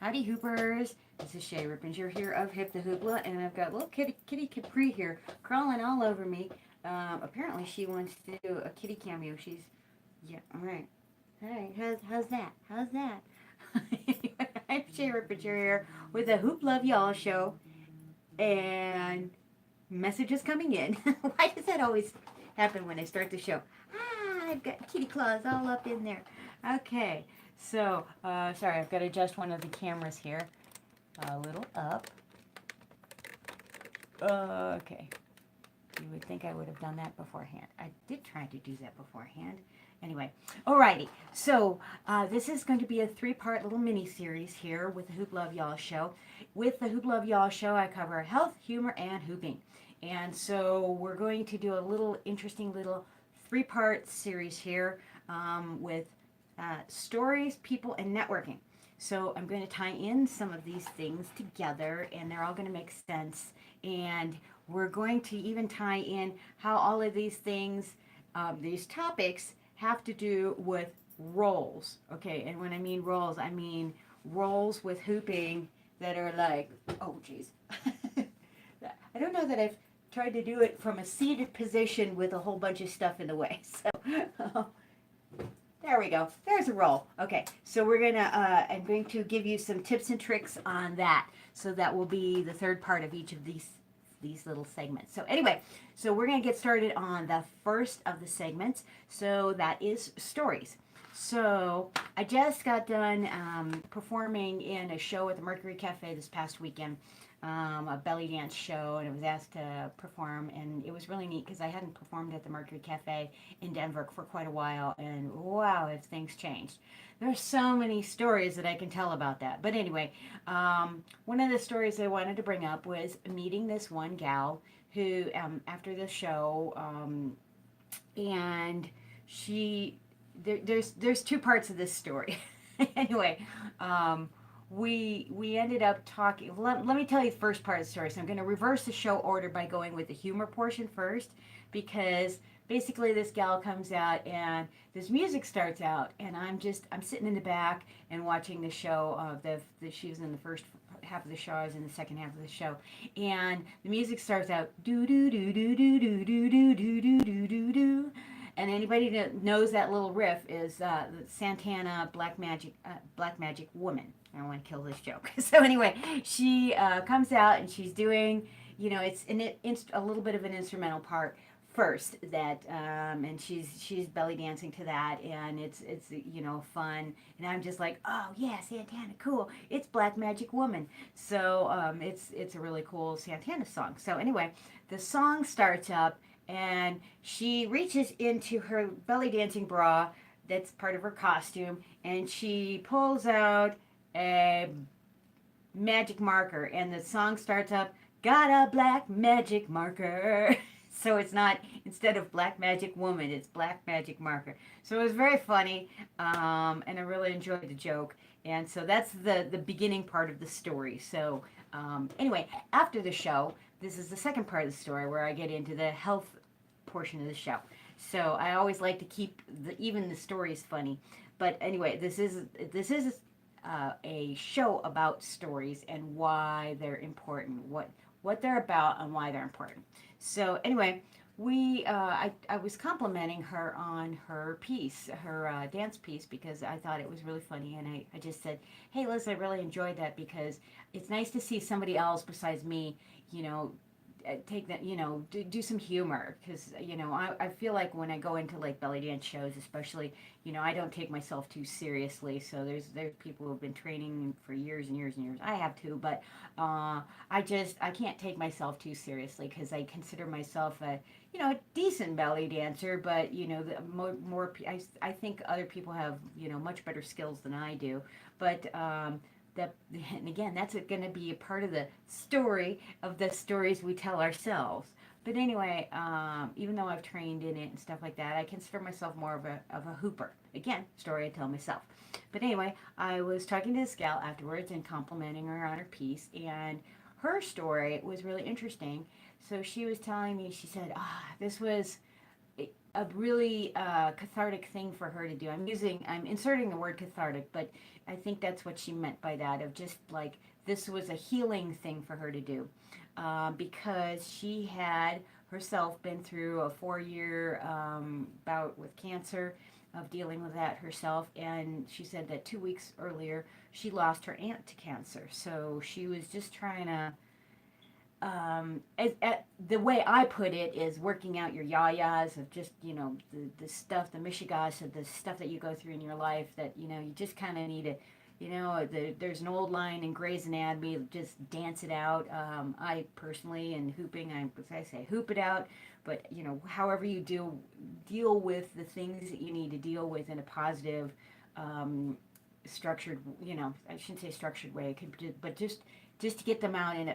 Howdy Hoopers, this is Shay Rippinger here of Hip the Hoopla, and I've got little kitty Capri here crawling all over me. Apparently she wants to do a kitty cameo. Yeah, alright. Hey, how's that? How's that? I'm Shay Rippinger here with the Hoop Love Y'all show, and messages coming in. Why does that always happen when I start the show? I've got kitty claws all up in there. Okay, so, sorry, I've got to adjust one of the cameras here. A little up. Okay. You would think I would have done that beforehand. I did try to do that beforehand. Anyway, alrighty. So this is going to be a three-part little mini-series here with the Hoop Love Y'all show. With the Hoop Love Y'all show, I cover health, humor, and hooping. And so we're going to do a little interesting little three-part series here with stories, people, and networking. So I'm going to tie in some of these things together, and they're all going to make sense. And we're going to even tie in how all of these things, these topics, have to do with roles. Okay, and when I mean roles with hooping that are like, oh geez. I don't know that I've tried to do it from a seated position with a whole bunch of stuff in the way. So there we go. There's a roll. Okay, so I'm going to give you some tips and tricks on that. So that will be the third part of each of these little segments. So anyway, so we're going to get started on the first of the segments. So that is stories. So I just got done performing in a show at the Mercury Cafe this past weekend, a belly dance show, and I was asked to perform, and it was really neat because I hadn't performed at the Mercury Cafe in Denver for quite a while, and wow, have things changed. There's so many stories that I can tell about that. But anyway, one of the stories I wanted to bring up was meeting this one gal who, after the show, and there's two parts of this story. Anyway, we ended up talking. Let me tell you the first part of the story. So I'm going to reverse the show order by going with the humor portion first, because basically this gal comes out and this music starts out, and I'm sitting in the back and watching the show. She was in the first half of the show. I was in the second half of the show, and the music starts out do do do do do do do do do do do do do. And anybody that knows that little riff is Santana Black Magic Woman. I don't want to kill this joke. So anyway, she comes out and she's doing, it's a little bit of an instrumental part first that, and she's belly dancing to that, and it's fun. And I'm just like, oh yeah, Santana, cool. It's Black Magic Woman. So it's a really cool Santana song. So anyway, the song starts up, and she reaches into her belly dancing bra that's part of her costume, and she pulls out a magic marker, and the song starts up, got a black magic marker. So it's not, instead of Black Magic Woman, it's Black Magic Marker. So it was very funny, and I really enjoyed the joke. And so that's the beginning part of the story. So anyway, after the show, this is the second part of the story where I get into the health portion of the show. So I always like to keep even the stories funny. But anyway, this is a show about stories and why they're important, what they're about and why they're important. So anyway, I was complimenting her on her piece, her dance piece, because I thought it was really funny, and I just said, hey Liz, I really enjoyed that, because it's nice to see somebody else besides me, take that, do some humor, because I feel like when I go into like belly dance shows especially, I don't take myself too seriously. So there's people who have been training for years and years and years. I have too, but I can't take myself too seriously, because I consider myself a decent belly dancer, but I think other people have much better skills than I do, but and again, that's going to be a part of the story of the stories we tell ourselves. But anyway, even though I've trained in it and stuff like that, I consider myself more of a hooper. Again, story I tell myself. But anyway, I was talking to this gal afterwards and complimenting her on her piece, and her story was really interesting. So she was telling me, she said, this was a really cathartic thing for her to do. I'm inserting the word cathartic, but I think that's what she meant by that, of just like this was a healing thing for her to do. Because she had herself been through a 4 year bout with cancer, of dealing with that herself. And she said that 2 weeks earlier, she lost her aunt to cancer. So she was just trying to the way I put it is working out your yayas of just, the stuff, the mishigas, of the stuff that you go through in your life that, you just kind of need to, there's an old line in Grey's Anatomy, just dance it out. I personally, in hooping, as I say, hoop it out. But, however you deal with the things that you need to deal with in a positive, structured, I shouldn't say structured way, but just to get them out in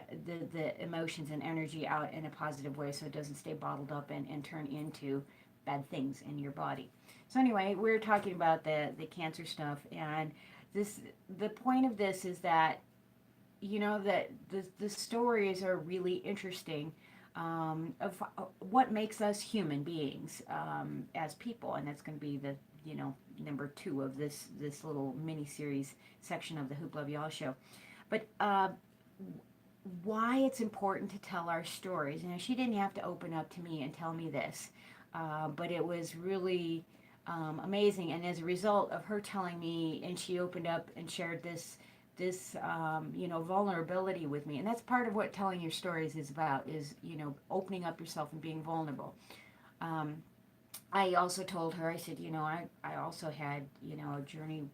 the emotions and energy out in a positive way, so it doesn't stay bottled up and turn into bad things in your body. So anyway, we're talking about the cancer stuff, and the point of this is that that the stories are really interesting, of what makes us human beings, as people, and that's going to be the number two of this little mini series section of the Hoopla of Y'all show. But why it's important to tell our stories. She didn't have to open up to me and tell me this, but it was really amazing. And as a result of her telling me, and she opened up and shared this vulnerability with me, and that's part of what telling your stories is about, is opening up yourself and being vulnerable. Um, I also told her, I said, I also had a journey.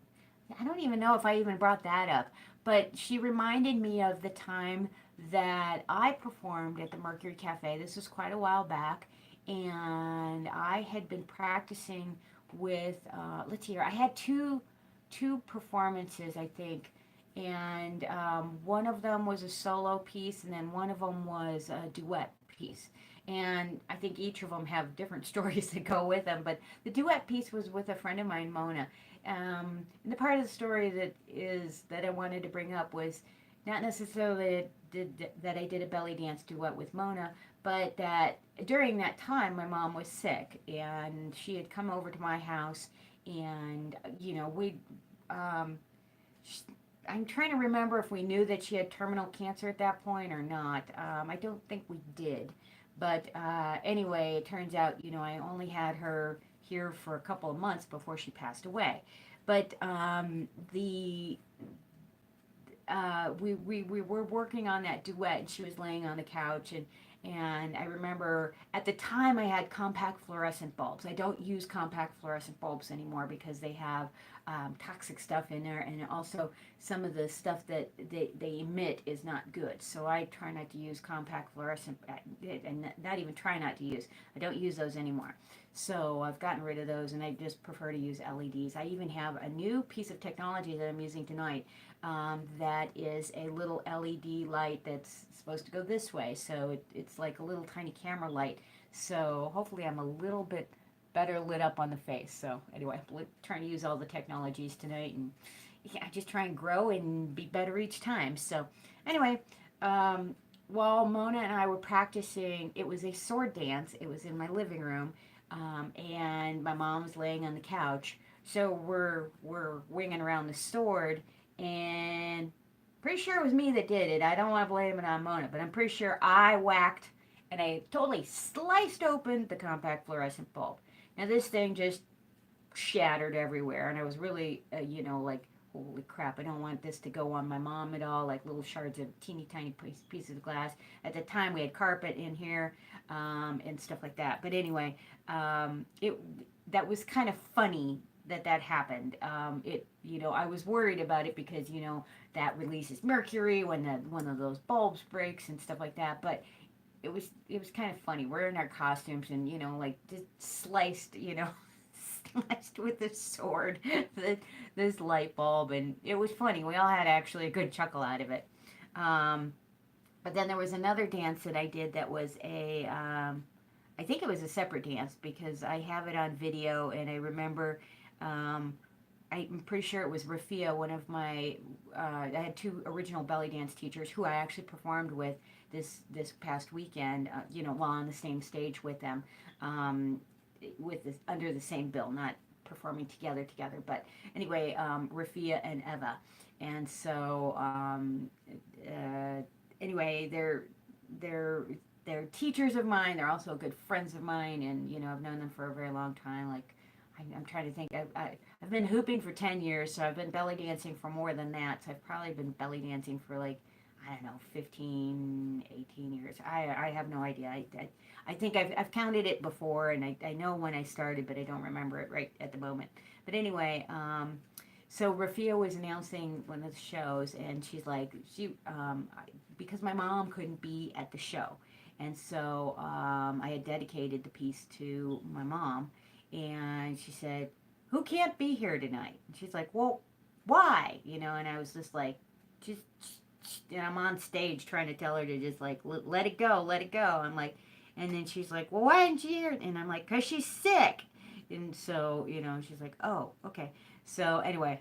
I don't even know if I even brought that up, but she reminded me of the time that I performed at the Mercury Cafe. This was quite a while back, and I had been practicing with, let's see here, I had two performances, I think, and one of them was a solo piece, and then one of them was a duet piece. And I think each of them have different stories that go with them. But the duet piece was with a friend of mine, Mona. And the part of the story that I wanted to bring up was not necessarily that I did a belly dance duet with Mona, but that during that time my mom was sick and she had come over to my house, and we. Um, I'm trying to remember if we knew that she had terminal cancer at that point or not. I don't think we did. But anyway, it turns out, I only had her here for a couple of months before she passed away. But we were working on that duet, and she was laying on the couch, and I remember at the time I had compact fluorescent bulbs. I don't use compact fluorescent bulbs anymore because they have toxic stuff in there, and also some of the stuff that they emit is not good. So I try not to use compact fluorescent, and not even try not to use. I don't use those anymore. So I've gotten rid of those, and I just prefer to use LEDs. I even have a new piece of technology that I'm using tonight, that is a little LED light that's supposed to go this way. So it's like a little tiny camera light. So hopefully I'm a little bit better lit up on the face. So anyway, I'm trying to use all the technologies tonight, and yeah, just try and grow and be better each time. So anyway, while Mona and I were practicing, it was a sword dance. It was in my living room, and my mom was laying on the couch. So we're winging around the sword, and pretty sure it was me that did it. I don't want to blame it on Mona, but I'm pretty sure I whacked and I totally sliced open the compact fluorescent bulb. Now this thing just shattered everywhere, and I was really, like, holy crap, I don't want this to go on my mom at all, like little shards of teeny tiny pieces of glass. At the time, we had carpet in here, and stuff like that. But anyway, it that was kind of funny that happened. I was worried about it because that releases mercury when one of those bulbs breaks and stuff like that. But it was kind of funny. We're in our costumes and like just sliced, sliced with this sword, this light bulb, and it was funny. We all had actually a good chuckle out of it. Um, but then there was another dance that I did that was I think it was a separate dance because I have it on video, and I remember. Um, I'm pretty sure it was Rafia, one of my. I had two original belly dance teachers who I actually performed with this past weekend. While on the same stage with them. Um, with this under the same bill, not performing together. But anyway, Rafia and Eva, and so anyway, they're they're teachers of mine. They're also good friends of mine, and I've known them for a very long time. Like I'm trying to think. I've been hooping for 10 years, so I've been belly dancing for more than that. So I've probably been belly dancing for like I don't know 15, 18 years. I have no idea. I think I've counted it before, and I know when I started, but I don't remember it right at the moment. But anyway, so Rafia was announcing one of the shows, and she's like, because my mom couldn't be at the show, and so I had dedicated the piece to my mom, and she said, "Who can't be here tonight?" And she's like, "Well, why?" And I was just like, just. And I'm on stage trying to tell her to just like let it go, let it go. I'm like, and then she's like, "Well, why didn't you hear it?" And I'm like, "Cause she's sick." And so she's like, "Oh, okay." So anyway,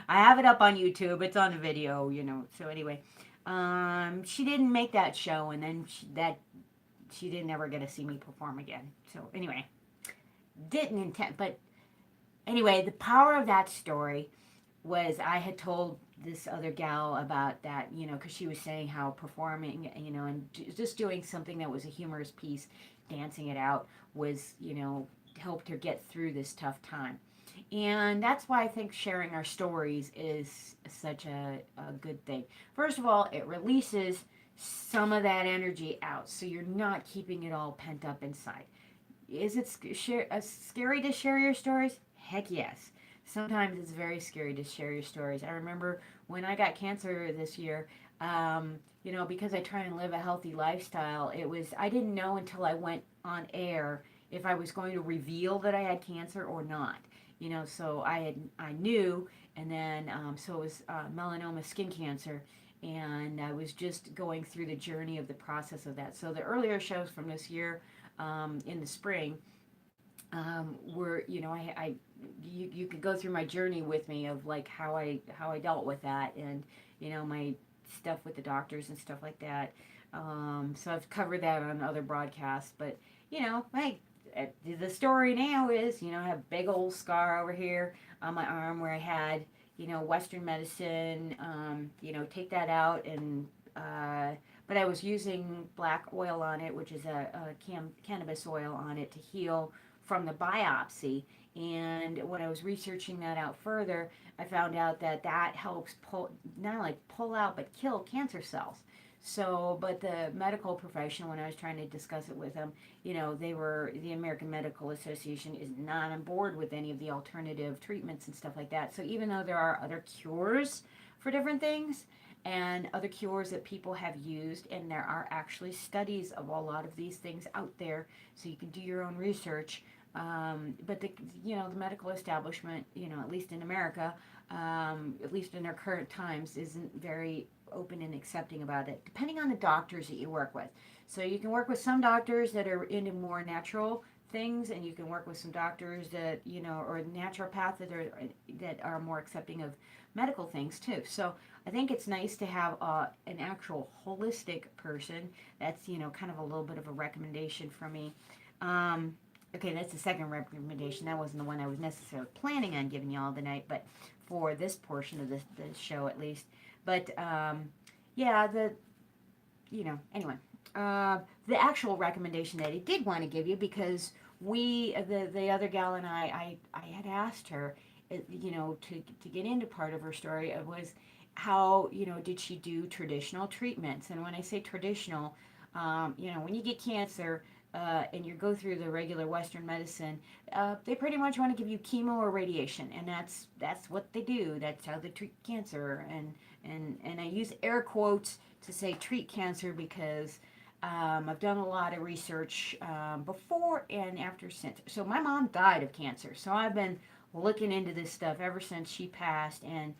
I have it up on YouTube. It's on the video. So anyway, she didn't make that show, and then she didn't ever get to see me perform again. So anyway, didn't intend, but anyway, the power of that story was I had told this other gal about that, because she was saying how performing, and just doing something that was a humorous piece, dancing it out, was, helped her get through this tough time. And that's why I think sharing our stories is such a good thing. First of all, it releases some of that energy out, so you're not keeping it all pent up inside. Is it scary to share your stories? Heck yes. Sometimes it's very scary to share your stories. I remember when I got cancer this year, because I try and live a healthy lifestyle, I didn't know until I went on air if I was going to reveal that I had cancer or not. So I knew, and then so it was melanoma skin cancer, and I was just going through the journey of the process of that. So the earlier shows from this year, in the spring, were you could go through my journey with me of like how I dealt with that, and my stuff with the doctors and stuff like that. So I've covered that on other broadcasts, but hey, the story now is I have a big old scar over here on my arm where I had Western medicine, take that out, and but I was using black oil on it, which is a cannabis oil on it to heal from the biopsy. And when I was researching that out further, I found out that helps not only pull out but kill cancer cells. So, but the medical professional, when I was trying to discuss it with them, the American Medical Association is not on board with any of the alternative treatments and stuff like that. So even though there are other cures for different things, and other cures that people have used, and there are actually studies of a lot of these things out there, so you can do your own research. But the medical establishment, at least in America, at least in our current times, isn't very open and accepting about it, depending on the doctors that you work with. So you can work with some doctors that are into more natural things, and you can work with some doctors that or naturopaths that are more accepting of medical things too. So I think it's nice to have an actual holistic person. That's kind of a little bit of a recommendation from me. Okay, that's the second recommendation. That wasn't the one I was necessarily planning on giving you all tonight, but for this portion of the show at least. But yeah, anyway, the actual recommendation that I did want to give you, because the other gal and I had asked her, to get into part of her story, was how did she do traditional treatments. And when I say traditional, when you get cancer, and you go through the regular Western medicine, they pretty much want to give you chemo or radiation, and that's what they do. That's how they treat cancer, and I use air quotes to say treat cancer because I've done a lot of research before and after since. So my mom died of cancer, so I've been looking into this stuff ever since she passed, and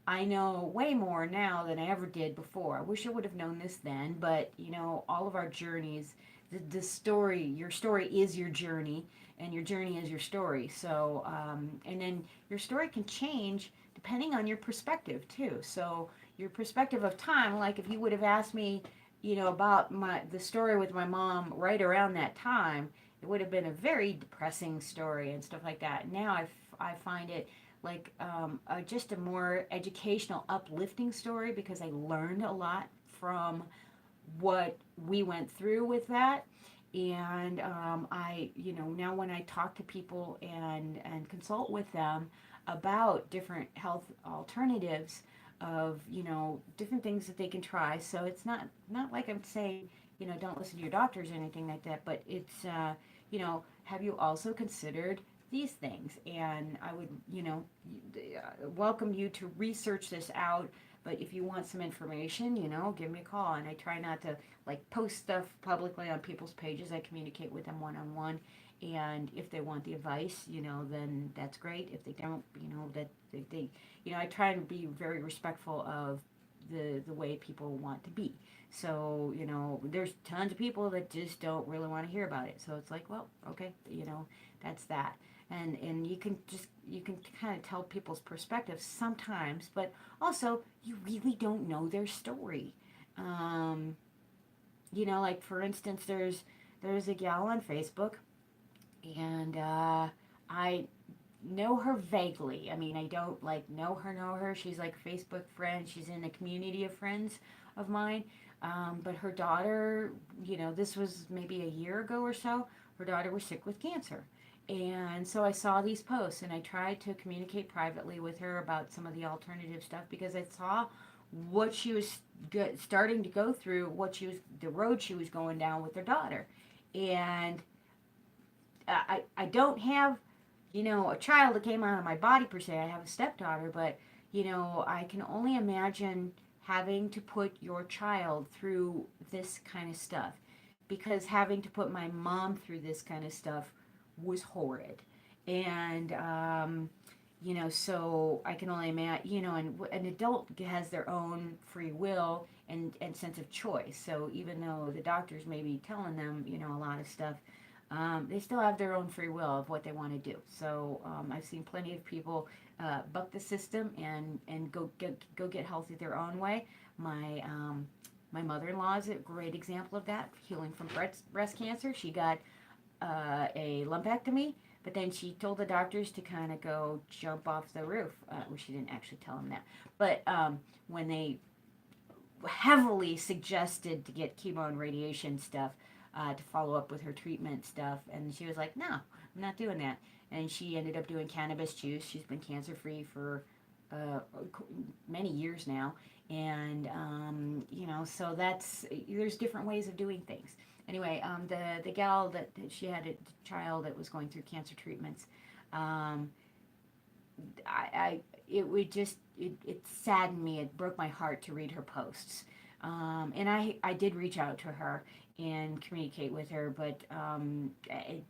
I know way more now than I ever did before. I wish I would have known this then, but all of our journeys, the story, your story is your journey, and your journey is your story. So, and then your story can change depending on your perspective too. So your perspective of time, like if you would have asked me, about the story with my mom right around that time, it would have been a very depressing story and stuff like that. Now I find it like just a more educational, uplifting story because I learned a lot from what we went through with that. And now when I talk to people and consult with them about different health alternatives of, different things that they can try. So it's not like I'm saying, don't listen to your doctors or anything like that, but it's, have you also considered these things? And I would, welcome you to research this out. But if you want some information, give me a call. And I try not to like post stuff publicly on people's pages. I communicate with them one on one. And if they want the advice, then that's great. If they don't, that they I try to be very respectful of the way people want to be. So, there's tons of people that just don't really want to hear about it. So it's like, well, okay, that's that. And you can kind of tell people's perspectives sometimes, but also you really don't know their story. Um, like for instance, there's a gal on Facebook, and I know her vaguely. I mean, I don't like know her. She's like a Facebook friend. She's in a community of friends of mine. But her daughter, this was maybe a year ago or so. Her daughter was sick with cancer. And so I saw these posts and I tried to communicate privately with her about some of the alternative stuff because I saw what she was starting to go through, the road she was going down with her daughter. And I don't have, a child that came out of my body per se. I have a stepdaughter, but, I can only imagine having to put your child through this kind of stuff because having to put my mom through this kind of stuff was horrid. And, so I can only imagine, and an adult has their own free will and sense of choice. So even though the doctors may be telling them, a lot of stuff, they still have their own free will of what they want to do. So I've seen plenty of people buck the system and go get healthy their own way. My mother-in-law is a great example of that, healing from breast cancer. She got a lumpectomy, but then she told the doctors to kind of go jump off the roof. Well, she didn't actually tell them that, but when they heavily suggested to get chemo and radiation stuff to follow up with her treatment stuff, and she was like, "No, I'm not doing that." And she ended up doing cannabis juice. She's been cancer-free for uh, many years now, and so there's different ways of doing things. Anyway, the gal that she had a child that was going through cancer treatments, um, I it would just it saddened me. It broke my heart to read her posts. And I did reach out to her and communicate with her, but I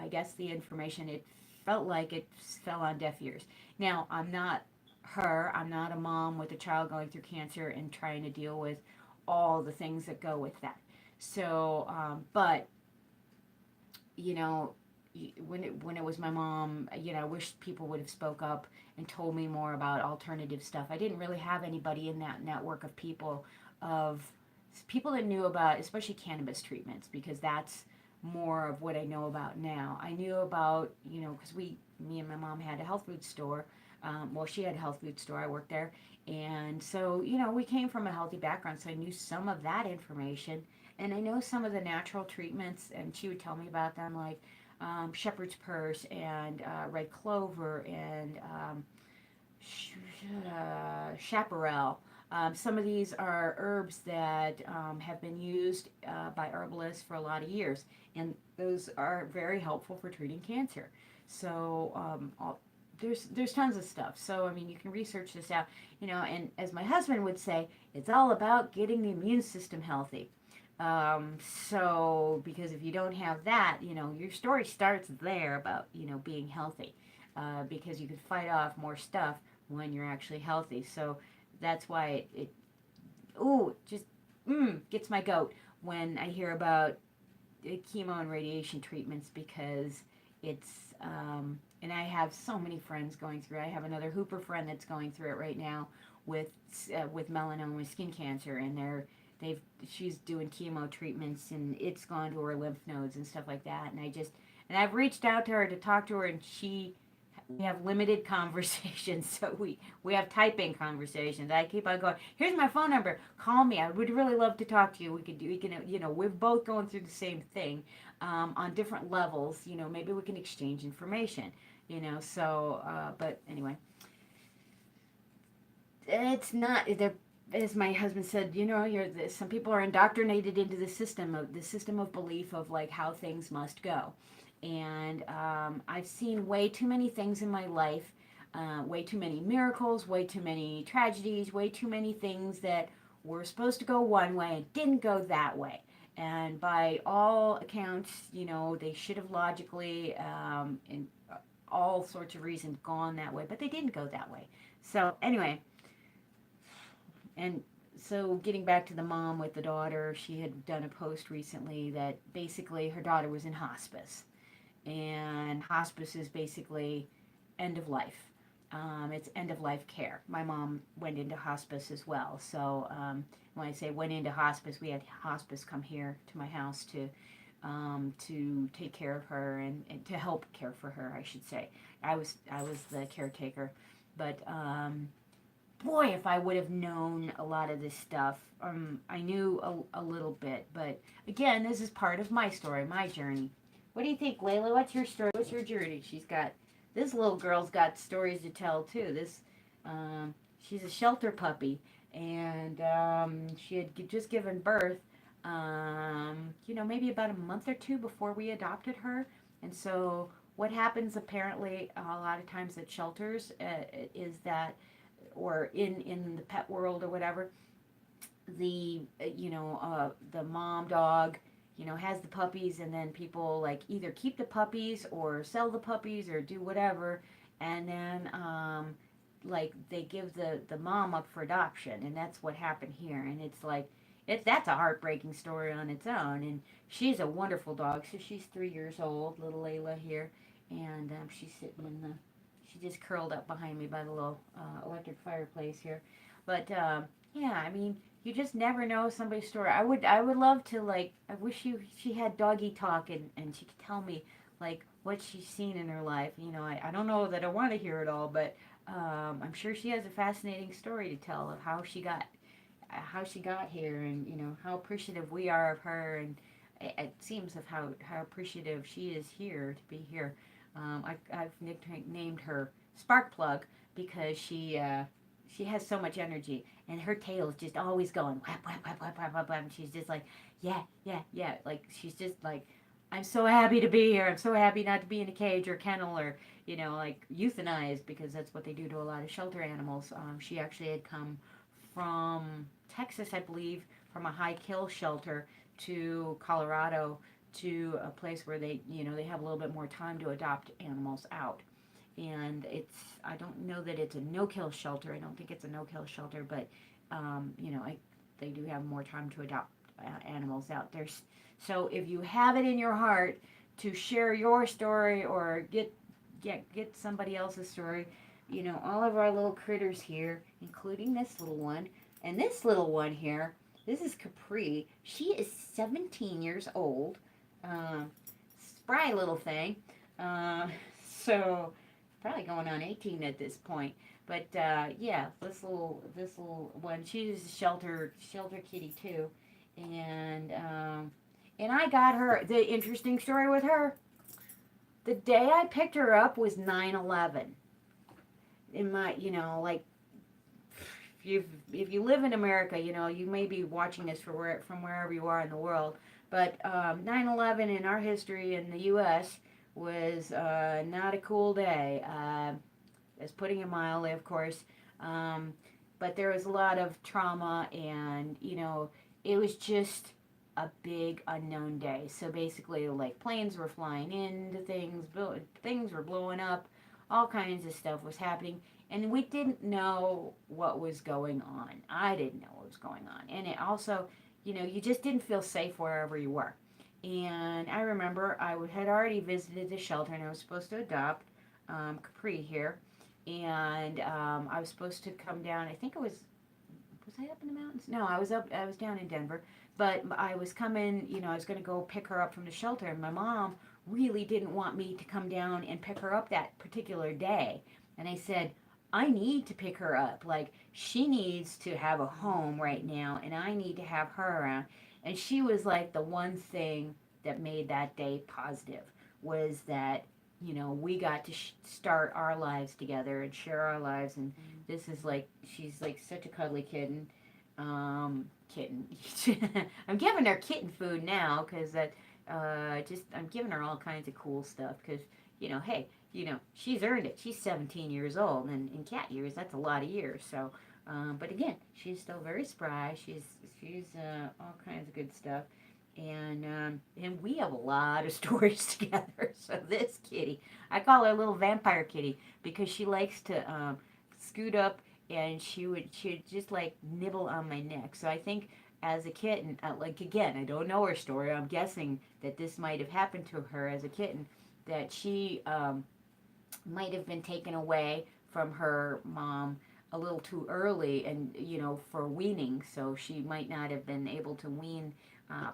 guess the information, it felt like it fell on deaf ears. Now, I'm not her. I'm not a mom with a child going through cancer and trying to deal with all the things that go with that. So, but you know, when it was my mom, I wish people would have spoke up and told me more about alternative stuff. I didn't really have anybody in that network of people that knew about, especially cannabis treatments, because that's more of what I know about now. I knew about, because me and my mom had a health food store. Well, she had a health food store. I worked there. And so, we came from a healthy background, so I knew some of that information. And I know some of the natural treatments, and she would tell me about them, like shepherd's purse and red clover and chaparral. Some of these are herbs that have been used by herbalists for a lot of years, and those are very helpful for treating cancer. So there's tons of stuff. So I mean, you can research this out, and as my husband would say, it's all about getting the immune system healthy. So because if you don't have that, your story starts there about being healthy, because you can fight off more stuff when you're actually healthy. So that's why it ooh, just gets my goat when I hear about chemo and radiation treatments, because it's and I have so many friends going through. I have another Hooper friend that's going through it right now with melanoma, skin cancer, and they've she's doing chemo treatments and it's gone to her lymph nodes and stuff like that. And I've reached out to her to talk to her, and we have limited conversations, so we have typing conversations. I keep on going, here's my phone number, call me, I would really love to talk to you. We can, we're both going through the same thing, on different levels. Maybe we can exchange information. So but anyway, it's not there. As my husband said, some people are indoctrinated into the system of belief of like how things must go. And I've seen way too many things in my life, way too many miracles, way too many tragedies, way too many things that were supposed to go one way and didn't go that way. And by all accounts, they should have logically, in all sorts of reasons, gone that way, but they didn't go that way. So anyway, and so getting back to the mom with the daughter, she had done a post recently that basically her daughter was in hospice, and hospice is basically end of life. It's end of life care. My mom went into hospice as well. So when I say went into hospice, we had hospice come here to my house to take care of her, and to help care for her, I should say. I was the caretaker, but boy, if I would have known a lot of this stuff. I knew a little bit, but again, this is part of my story, my journey. What do you think, Layla? What's your story? What's your journey? This little girl's got stories to tell too. She's a shelter puppy, and she had just given birth, maybe about a month or two before we adopted her. And so, what happens apparently a lot of times at shelters is that, or in the pet world or whatever, the mom dog, has the puppies, and then people like either keep the puppies or sell the puppies or do whatever, and then like they give the mom up for adoption, and that's what happened here. And it's like that's a heartbreaking story on its own. And she's a wonderful dog. So she's 3 years old, little Layla here, and she's sitting she just curled up behind me by the little electric fireplace here. But yeah, I mean, you just never know somebody's story. I would love to, like, I wish she had doggy talk, and she could tell me like what she's seen in her life. I don't know that I want to hear it all, but I'm sure she has a fascinating story to tell of how she got here, and how appreciative we are of her, and it seems of how appreciative she is here to be here. I've nicknamed her Spark Plug because she has so much energy, and her tail is just always going whap whap whap whap whap whap, and she's just like, yeah, yeah, yeah, like she's just like, I'm so happy to be here. I'm so happy not to be in a cage or kennel, or like euthanized, because that's what they do to a lot of shelter animals. She actually had come from Texas, I believe, from a high kill shelter to Colorado, to a place where they have a little bit more time to adopt animals out. And I don't know that it's a no-kill shelter. I don't think it's a no-kill shelter, but they do have more time to adopt animals out there. So if you have it in your heart to share your story, or get somebody else's story, all of our little critters here, including this little one, and this little one here, this is Capri. She is 17 years old. Spry little thing. So probably going on 18 at this point. But yeah, this little one, she's a shelter kitty too, and I got her. The interesting story with her, the day I picked her up was 9/11. In my, like, if you live in America, you may be watching this from wherever you are in the world. But 9/11 in our history in the U.S. was not a cool day. As putting it mildly, of course. But there was a lot of trauma, and it was just a big unknown day. So basically, like, planes were flying into things, things were blowing up, all kinds of stuff was happening, and we didn't know what was going on. I didn't know what was going on, and it also, you just didn't feel safe wherever you were. And I remember had already visited the shelter, and I was supposed to adopt Capri here, and I was supposed to come down. I think it was was I up in the mountains? No, I was down in Denver, but I was coming, I was going to go pick her up from the shelter, and my mom really didn't want me to come down and pick her up that particular day. And I said, I need to pick her up. Like, she needs to have a home right now, and I need to have her around. And she was like the one thing that made that day positive was that, we got to start our lives together and share our lives. And this is like, she's like such a cuddly kitten. Kitten. I'm giving her kitten food now because I'm giving her all kinds of cool stuff because, hey, she's earned it. She's 17 years old, and in cat years, that's a lot of years. So, but again, she's still very spry. She's all kinds of good stuff, and we have a lot of stories together. So this kitty, I call her little vampire kitty because she likes to scoot up, and she'd just like nibble on my neck. So I think as a kitten, like again, I don't know her story. I'm guessing that this might have happened to her as a kitten, that she might have been taken away from her mom a little too early, and for weaning, so she might not have been able to wean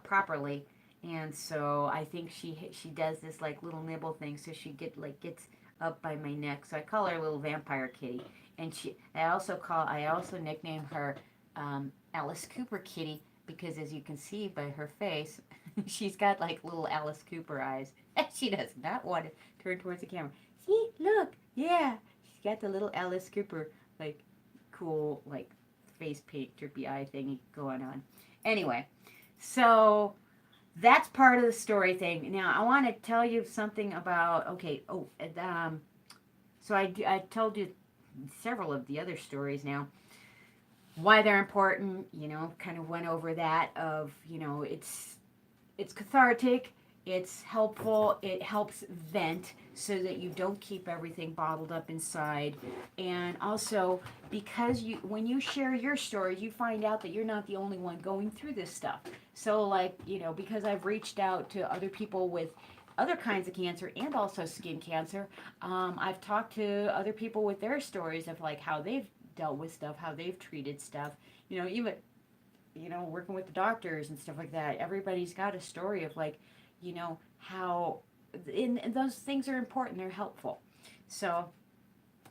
properly. And so I think she does this like little nibble thing, so she gets up by my neck. So I call her little vampire kitty. And I also nickname her Alice Cooper kitty because, as you can see by her face, she's got like little Alice Cooper eyes. She does not want to turn towards the camera. See, look, yeah, she's got the little Alice Cooper like cool like face paint drippy eye thingy going on. Anyway, so that's part of the story thing. Now I want to tell you something about so I told you several of the other stories now, why they're important, kind of went over that of, it's cathartic, it's helpful, it helps vent so that you don't keep everything bottled up inside. And also because when you share your stories, you find out that you're not the only one going through this stuff. So like, because I've reached out to other people with other kinds of cancer and also skin cancer, I've talked to other people with their stories of like how they've dealt with stuff, how they've treated stuff, even working with the doctors and stuff like that. Everybody's got a story of like, how and those things are important, they're helpful. So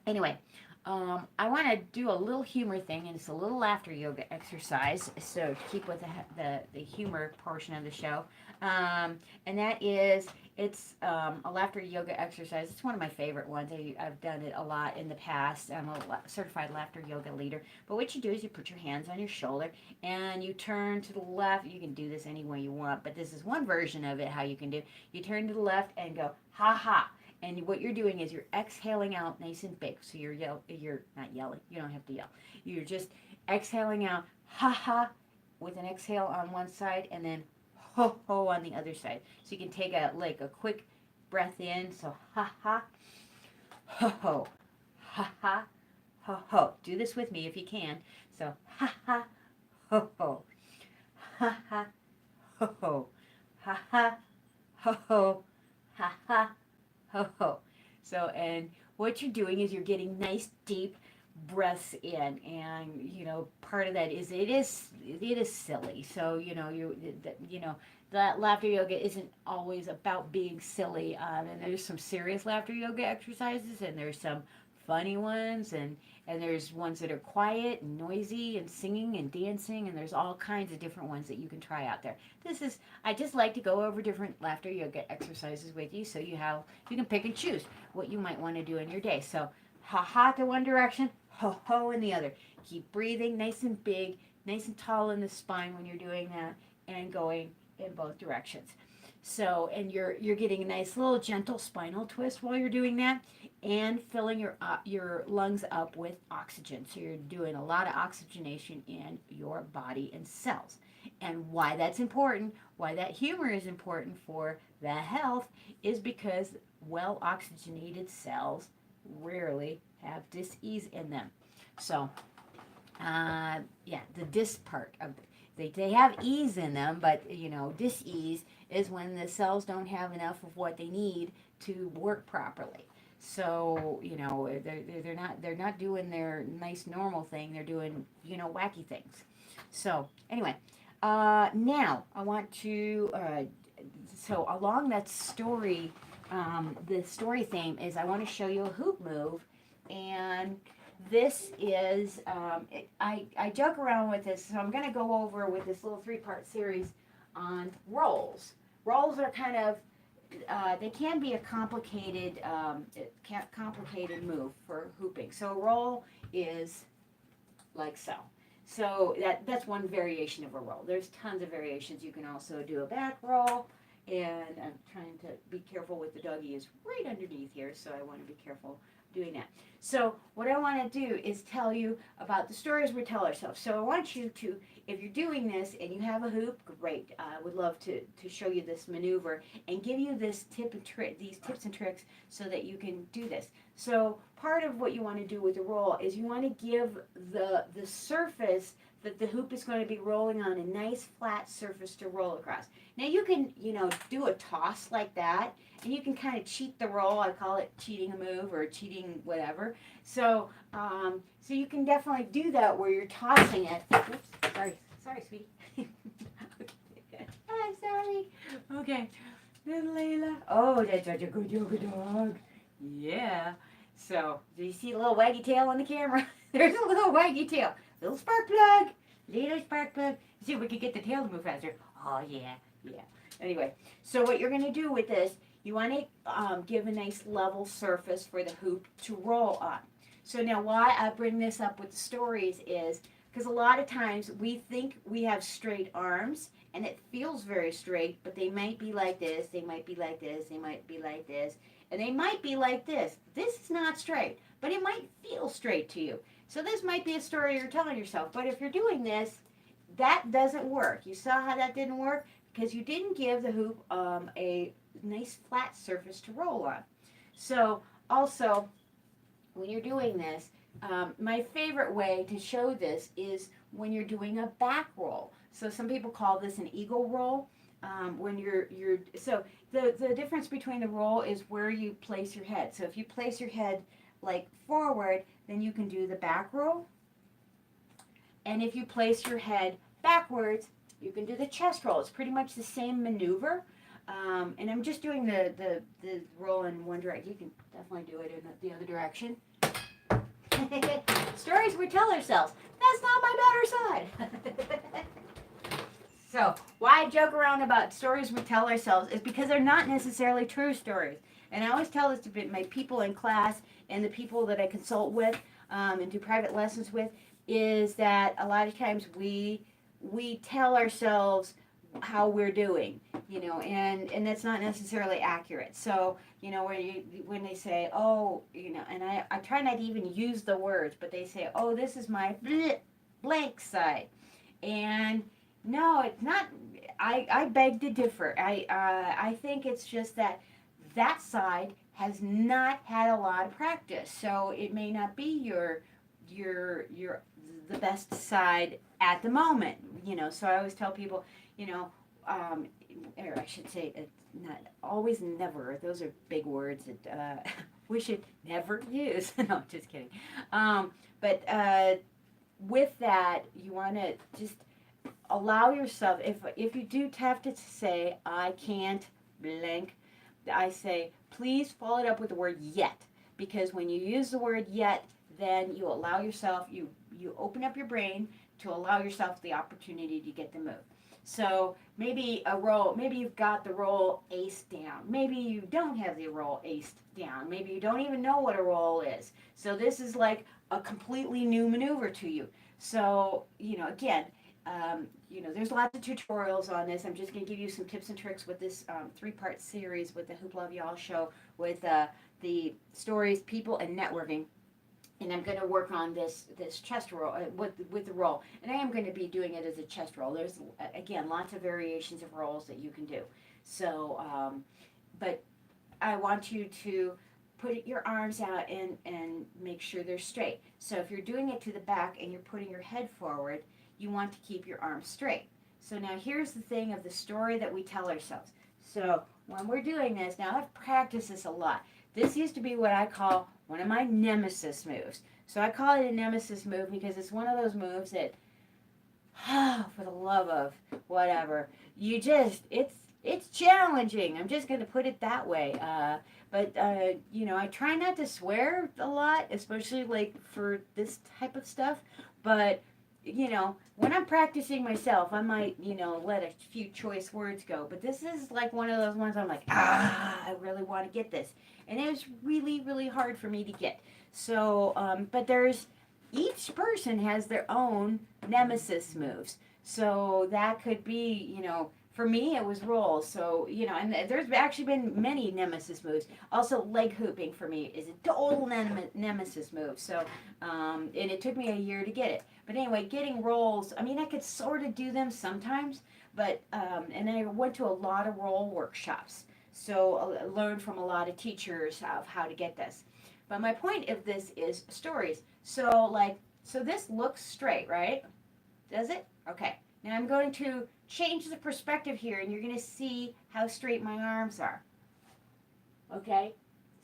anyway, I want to do a little humor thing, and it's a little laughter yoga exercise, so to keep with the humor portion of the show. And that is, it's a laughter yoga exercise. It's one of my favorite ones. I've done it a lot in the past. I'm a certified laughter yoga leader. But what you do is you put your hands on your shoulder, and you turn to the left. You can do this any way you want, but this is one version of it, how you can do. You turn to the left and go, ha ha. And what you're doing is you're exhaling out nice and big. So you're not yelling. You don't have to yell. You're just exhaling out, ha ha, with an exhale on one side, and then ho ho on the other side. So you can take a quick breath in. So ha ha, ho ho, ha ha, ho ho. Do this with me if you can. So ha ha, ho ho, ha ha, ho ho, ha ha, ho ho, ha ha. Ho ho. So, and what you're doing is you're getting nice deep breaths in, and part of that is it is silly. So that laughter yoga isn't always about being silly. And there's some serious laughter yoga exercises, and there's some funny ones, and there's ones that are quiet and noisy and singing and dancing, and there's all kinds of different ones that you can try out there. I just like to go over different laughter yoga exercises with you, so you can pick and choose what you might want to do in your day. So ha ha to one direction, ho ho in the other. Keep breathing nice and big, nice and tall in the spine when you're doing that, and going in both directions. So, and you're getting a nice little gentle spinal twist while you're doing that, and filling your lungs up with oxygen. So you're doing a lot of oxygenation in your body and cells. And why that's important, why that humor is important for the health, is because well oxygenated cells rarely have dis-ease in them. So, the dis part of they have ease in them, but dis-ease is when the cells don't have enough of what they need to work properly. So, they're not doing their nice normal thing. They're doing, wacky things. So anyway, now I want to, so along that story, the story theme is I want to show you a hoop move, and this is, I joke around with this, so I'm going to go over with this little three-part series on rolls. Rolls are kind of, they can be a complicated move for hooping. So a roll is like so. So that's one variation of a roll. There's tons of variations. You can also do a back roll, and I'm trying to be careful with the doggy is right underneath here, so I want to be careful doing that. So what I want to do is tell you about the stories we tell ourselves. So I want you to, if you're doing this and you have a hoop, great. I would love to show you this maneuver and give you this these tips and tricks so that you can do this. So part of what you want to do with the roll is you want to give the surface that the hoop is going to be rolling on a nice flat surface to roll across. Now you can, do a toss like that, and you can kind of cheat the roll. I call it cheating a move or cheating whatever. So, so you can definitely do that where you're tossing it. Oops, sorry, sweetie. Okay. I'm sorry. Okay, little Layla. Oh, that's such a good yoga dog. Yeah. So, do you see a little waggy tail on the camera? There's a little waggy tail. Little spark plug. Little spark plug. See if we could get the tail to move faster. Oh, yeah. Anyway, so what you're going to do with this, you want to give a nice level surface for the hoop to roll on. So now why I bring this up with the stories is because a lot of times we think we have straight arms and it feels very straight, but they might be like this, they might be like this, they might be like this, and they might be like this. This is not straight, but it might feel straight to you. So this might be a story you're telling yourself, but if you're doing this, that doesn't work. You saw how that didn't work? Because you didn't give the hoop a nice flat surface to roll on. So also, when you're doing this, my favorite way to show this is when you're doing a back roll. So some people call this an eagle roll. When so the difference between the roll is where you place your head. So if you place your head like forward, then you can do the back roll. And if you place your head backwards, you can do the chest roll. It's pretty much the same maneuver. And I'm just doing the roll in one direction. You can definitely do it in the other direction. Stories we tell ourselves. That's not my better side. So why I joke around about stories we tell ourselves is because they're not necessarily true stories. And I always tell this to my people in class and the people that I consult with and do private lessons with, is that a lot of times we tell ourselves how we're doing, and that's not necessarily accurate. So, when they say, oh, and I try not to even use the words, but they say, oh, this is my blank side. And no, it's not. I beg to differ. I think it's just that side has not had a lot of practice. So it may not be your the best side at the moment, So I always tell people, or I should say, not always, never. Those are big words that we should never use. No, just kidding. But with that, you want to just allow yourself. If you do have to say, I can't blank, I say, please follow it up with the word yet, because when you use the word yet, then you allow yourself, you open up your brain to allow yourself the opportunity to get the move. So maybe maybe you've got the roll ace down. Maybe you don't have the roll ace down. Maybe you don't even know what a roll is. So this is like a completely new maneuver to you. So, again, there's lots of tutorials on this. I'm just going to give you some tips and tricks with this three-part series with the Hoopla of Y'all show with the stories, people, and networking. And I'm going to work on this chest roll with the roll. And I am going to be doing it as a chest roll. There's, again, lots of variations of rolls that you can do. So, but I want you to put your arms out and make sure they're straight. So if you're doing it to the back and you're putting your head forward, you want to keep your arms straight. So now here's the thing of the story that we tell ourselves. So when we're doing this, now I've practiced this a lot. This used to be what I call one of my nemesis moves. So I call it a nemesis move because it's one of those moves that, for the love of whatever, it's challenging. I'm just going to put it that way. But I try not to swear a lot, especially like for this type of stuff. But when I'm practicing myself, I might, let a few choice words go. But this is like one of those ones I'm like, I really want to get this. And it was really, really hard for me to get. So, but each person has their own nemesis moves. So that could be, for me, it was rolls. So, and there's actually been many nemesis moves. Also, leg hooping for me is a total nemesis move. So, and it took me a year to get it. But anyway, getting rolls, I mean, I could sort of do them sometimes, but, and I went to a lot of roll workshops. So, I learned from a lot of teachers of how to get this. But my point of this is stories. So this looks straight, right? Does it? Okay. Now I'm going to change the perspective here, and you're going to see how straight my arms are. Okay?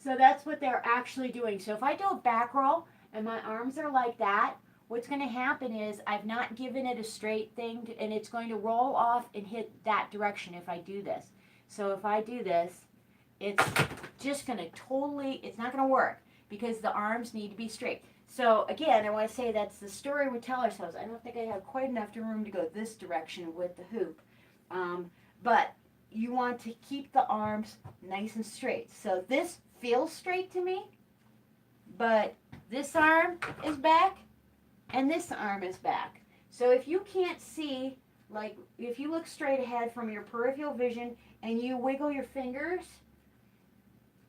So that's what they're actually doing. So if I do a back roll and my arms are like that, what's going to happen is I've not given it a straight thing, and it's going to roll off and hit that direction if I do this. So if I do this, it's just going to it's not going to work because the arms need to be straight. So again, I want to say that's the story we tell ourselves. I don't think I have quite enough room to go this direction with the hoop. But you want to keep the arms nice and straight. So this feels straight to me, but this arm is back and this arm is back. So if you can't see, like if you look straight ahead from your peripheral vision and you wiggle your fingers,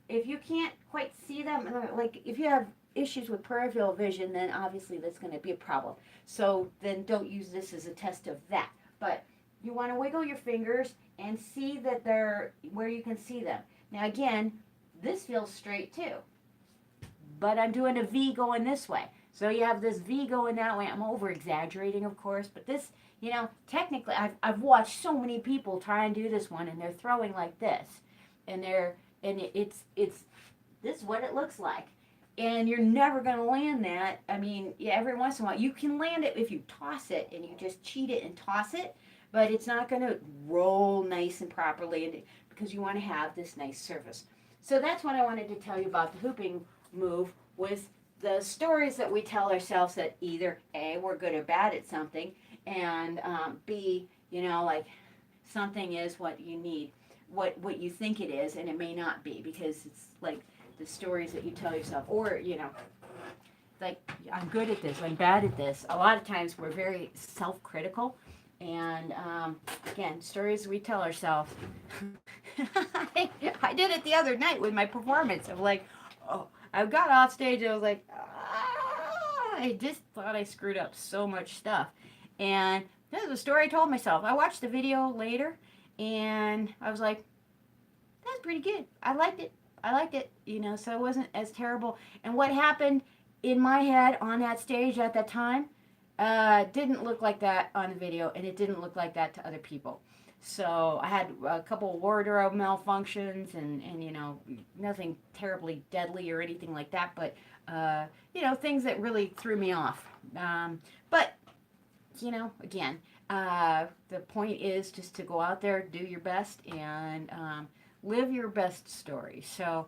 if you can't quite see them, like if you have issues with peripheral vision, then obviously that's going to be a problem. So then don't use this as a test of that. But you want to wiggle your fingers and see that they're where you can see them. Now again, this feels straight too. But I'm doing a V going this way. So you have this V going that way. I'm over exaggerating, of course, but this, technically I've watched so many people try and do this one, and they're throwing like this. And it's this is what it looks like. And you're never going to land that. I mean, every once in a while, you can land it if you toss it and you just cheat it and toss it, but it's not going to roll nice and properly because you want to have this nice surface. So that's what I wanted to tell you about the hooping move, was the stories that we tell ourselves that either A, we're good or bad at something, and B, like something is what you need, what you think it is, and it may not be, because it's like the stories that you tell yourself, or like I'm good at this, I'm bad at this. A lot of times we're very self-critical, and again, stories we tell ourselves. I did it the other night with my performance. I'm like, I got off stage and I was like, I just thought I screwed up so much stuff, and this is a story I told myself. I watched the video later, and I was like, that's pretty good. I liked it, so it wasn't as terrible. And what happened in my head on that stage at that time didn't look like that on the video, and it didn't look like that to other people. So I had a couple of wardrobe malfunctions, and nothing terribly deadly or anything like that, but things that really threw me off. But again, the point is just to go out there, do your best, and live your best story. So,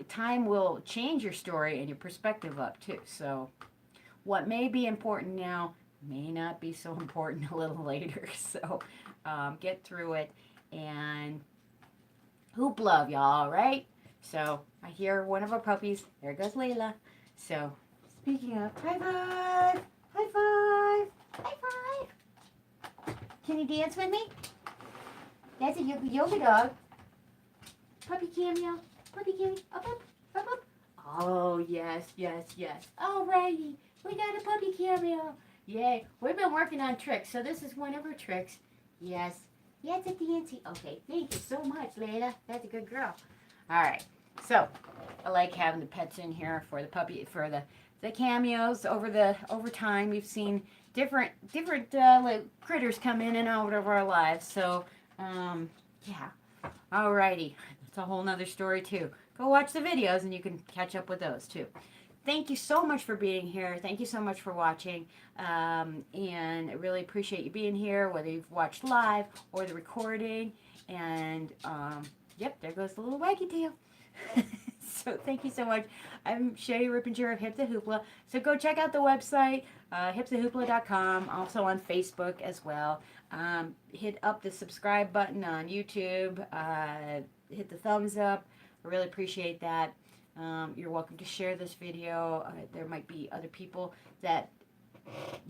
time will change your story and your perspective up too. So, what may be important now may not be so important a little later. So, get through it and hoop love, y'all, right? So, I hear one of our puppies. There goes Layla. So, speaking of, high five! High five! High five! Can you dance with me? That's a yoga dog. Puppy cameo. Puppy cameo. Up, up, up, up. Oh, yes, yes, yes. Alrighty. We got a puppy cameo. Yay. We've been working on tricks, so this is one of her tricks. Yes. Yes, it's a fancy. Okay, thank you so much, Layla. That's a good girl. Alright. So, I like having the pets in here for the puppy, for the cameos. Over time, we've seen different like critters come in and out of our lives. So, yeah. Alrighty. It's a whole nother story too. go watch the videos and you can catch up with those too. Thank you so much for being here. Thank you so much for watching. And I really appreciate you being here, whether you've watched live or the recording. And yep, there goes the little waggy tail. So thank you so much. I'm Sherry Rippinger of Hip to Hoopla. So go check out the website, hiptohoopla.com, also on Facebook as well. Hit up the subscribe button on YouTube. Hit the thumbs up. I really appreciate that. You're welcome to share this video. There might be other people that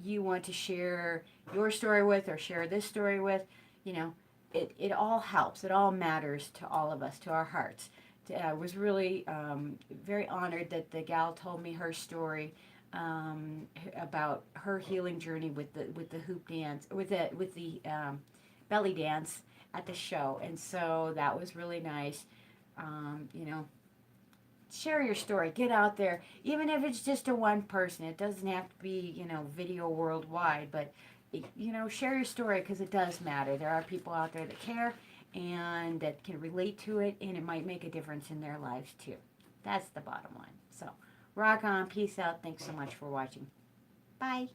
you want to share your story with or share this story with. You know, it all helps. It all matters to all of us, to our hearts. I was really very honored that the gal told me her story about her healing journey with the hoop dance, with the belly dance at the show, and so that was really nice. You know, share your story. Get out there, even if it's just to one person. It doesn't have to be, you know, video worldwide, but you know, share your story because it does matter. There are people out there that care and that can relate to it, and it might make a difference in their lives too. That's the bottom line. So, rock on, peace out. Thanks so much for watching. Bye.